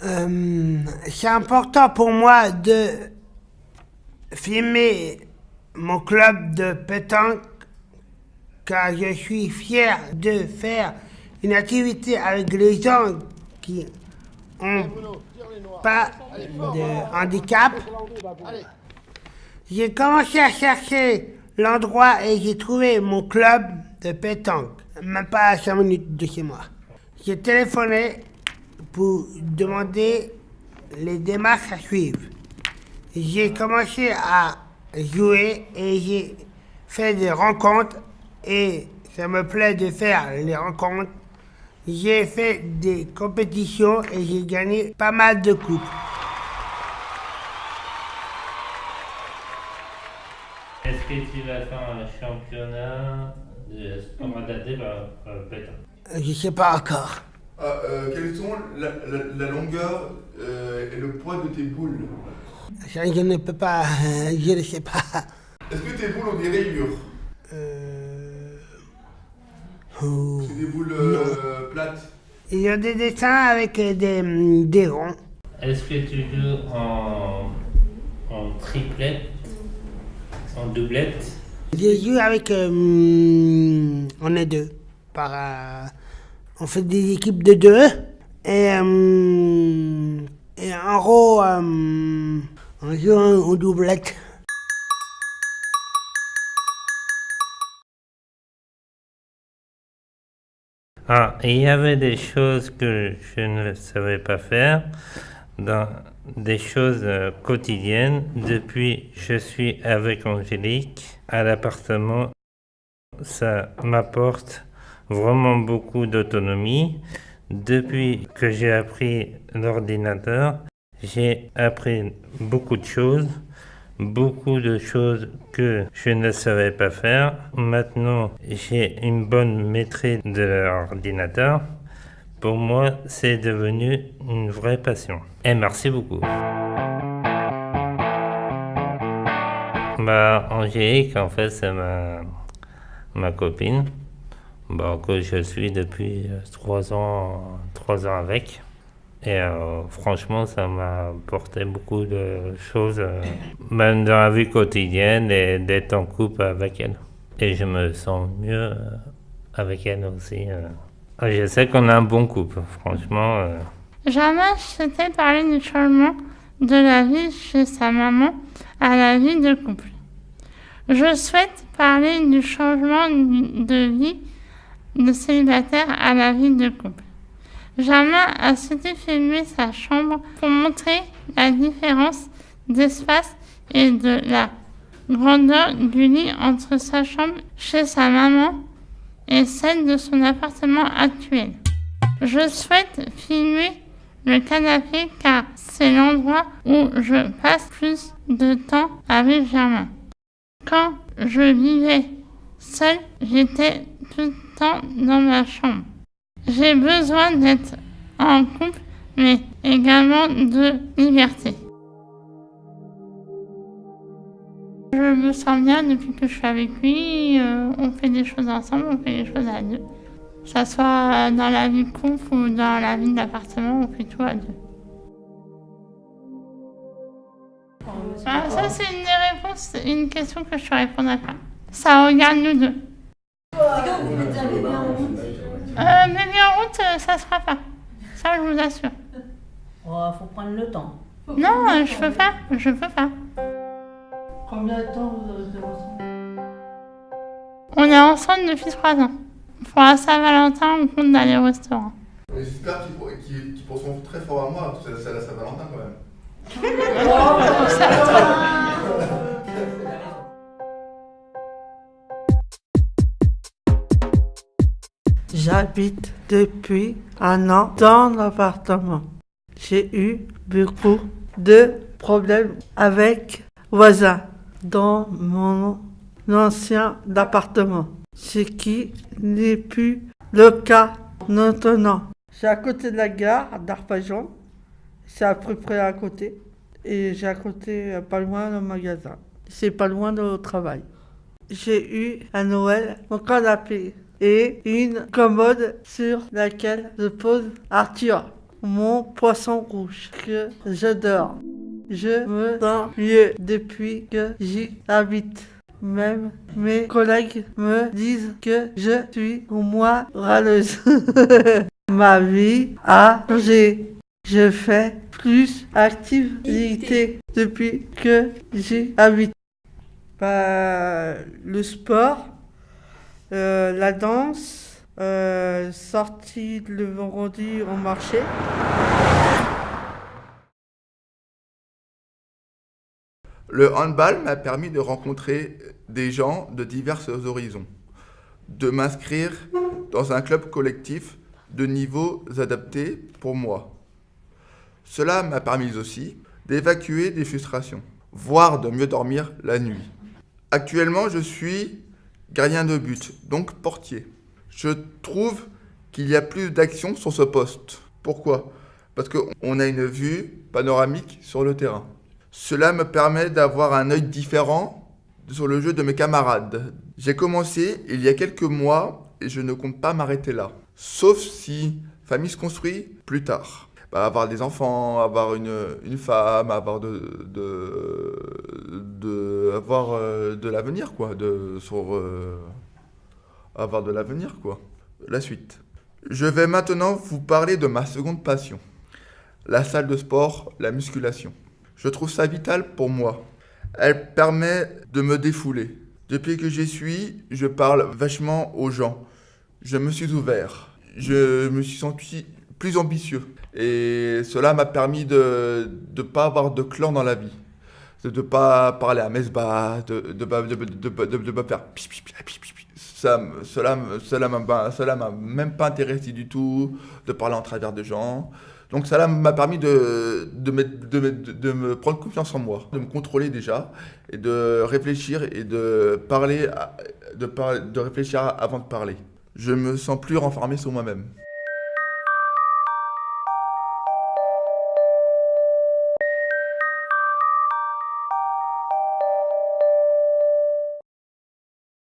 C'est important pour moi de filmer mon club de pétanque car je suis fier de faire une activité avec les gens qui n'ont pas de handicap. J'ai commencé à chercher l'endroit et j'ai trouvé mon club de pétanque, même pas à 5 minutes de chez moi. J'ai téléphoné pour demander les démarches à suivre. J'ai commencé à jouer et j'ai fait des rencontres et ça me plaît de faire les rencontres. J'ai fait des compétitions et j'ai gagné pas mal de coupes. Est-ce que tu vas faire un championnat de sport adapté par pétanque? Je sais pas encore. Quelles sont la longueur et le poids de tes boules? Ça, je ne peux pas, je ne sais pas. Est-ce que tes boules ont des rayures? C'est des boules plates? Il y a des dessins avec des ronds. Est-ce que tu joues en triplette, en doublette? Je joue avec, on est deux. On fait des équipes de deux. Et en gros, on joue en doublette. Il y avait des choses que je ne savais pas faire, des choses quotidiennes. Depuis que je suis avec Angélique à l'appartement, ça m'apporte vraiment beaucoup d'autonomie. Depuis que j'ai appris l'ordinateur, j'ai appris beaucoup de choses que je ne savais pas faire. Maintenant, j'ai une bonne maîtrise de l'ordinateur. Pour moi, c'est devenu une vraie passion. Et merci beaucoup. Angélique, en fait, c'est ma copine. Que je suis depuis 3 ans avec. Et franchement, ça m'a apporté beaucoup de choses, même dans la vie quotidienne, et d'être en couple avec elle. Et je me sens mieux avec elle aussi. Je sais qu'on a un bon couple, franchement. Jamais je souhaitais parler du changement de la vie chez sa maman à la vie de couple. Je souhaite parler du changement de vie de célibataire à la vie de couple. Jamais a souhaité filmer sa chambre pour montrer la différence d'espace et de la grandeur du lit entre sa chambre chez sa maman et celle de son appartement actuel. Je souhaite filmer le canapé car c'est l'endroit où je passe plus de temps avec Germain. Quand je vivais seule, j'étais tout le temps dans ma chambre. J'ai besoin d'être en couple, mais également de liberté. Je me sens bien depuis que je suis avec lui. On fait des choses ensemble, on fait des choses à deux. Que ça soit dans la vie de couple ou dans la vie d'appartement, on fait tout à deux. Ça, c'est une question que je ne répondrai pas. Ça regarde nous deux. C'est quand vous mettez un bébé en route? Bébé en route, ça se fera pas. Ça, je vous assure. Faut prendre le temps. Non, je peux pas. Combien de temps vous restez ensemble? On est ensemble depuis 3 ans. Pour la Saint-Valentin, on compte d'aller au restaurant. J'espère qu'ils penseront très fort à moi, c'est la Saint-Valentin quand même. J'habite depuis 1 an dans l'appartement. J'ai eu beaucoup de problèmes avec voisins dans mon ancien appartement, ce qui n'est plus le cas maintenant. C'est à côté de la gare d'Arpajon, c'est à peu près à côté, et j'ai à côté, pas loin, le magasin. C'est pas loin de au travail. J'ai eu à Noël mon canapé et une commode sur laquelle se pose Arthur. mon poisson rouge que j'adore. Je me sens mieux depuis que j'y habite. Même mes collègues me disent que je suis moins râleuse. Ma vie a changé. Je fais plus d'activités depuis que j'y habite. Le sport, la danse, sortie le vendredi au marché. Le handball m'a permis de rencontrer des gens de divers horizons, de m'inscrire dans un club collectif de niveaux adaptés pour moi. Cela m'a permis aussi d'évacuer des frustrations, voire de mieux dormir la nuit. Actuellement, je suis gardien de but, donc portier. Je trouve qu'il y a plus d'action sur ce poste. Pourquoi ? Parce qu'on a une vue panoramique sur le terrain. Cela me permet d'avoir un œil différent sur le jeu de mes camarades. J'ai commencé il y a quelques mois et je ne compte pas m'arrêter là. Sauf si famille se construit plus tard. Avoir des enfants, avoir une femme, avoir avoir de l'avenir, quoi. Avoir de l'avenir, quoi. La suite. Je vais maintenant vous parler de ma seconde passion. La salle de sport, la musculation. Je trouve ça vital pour moi. Elle permet de me défouler. Depuis que j'y suis, je parle vachement aux gens. Je me suis ouvert. Je me suis senti plus ambitieux. Et cela m'a permis de ne pas avoir de clan dans la vie. De ne pas parler à mesbah, de pas faire pis, pis, pis, pis, pis, pis. Cela m'a même pas intéressé du tout, de parler en travers de gens. Donc cela m'a permis de me prendre confiance en moi, de me contrôler déjà, et de réfléchir et de réfléchir avant de parler. Je me sens plus renfermé sur moi-même.